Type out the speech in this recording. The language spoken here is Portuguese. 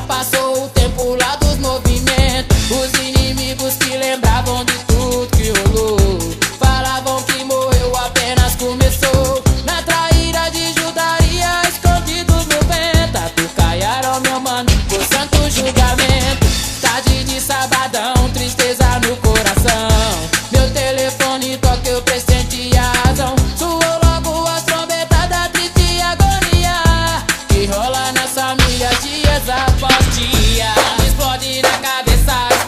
Já passou o tempo lá dos movimentos. Os inimigos que lembravam de tudo que rolou falavam que morreu, apenas começou. Na traíra de judaria, escondidos no vento, atucaiaram meu mano por santo julgamento. Tarde de sabadão, tristeza no coração. Meu telefone toca, eu pressenti a razão. Soou logo as trombetas da triste agonia que rola nas famílias dias após dia.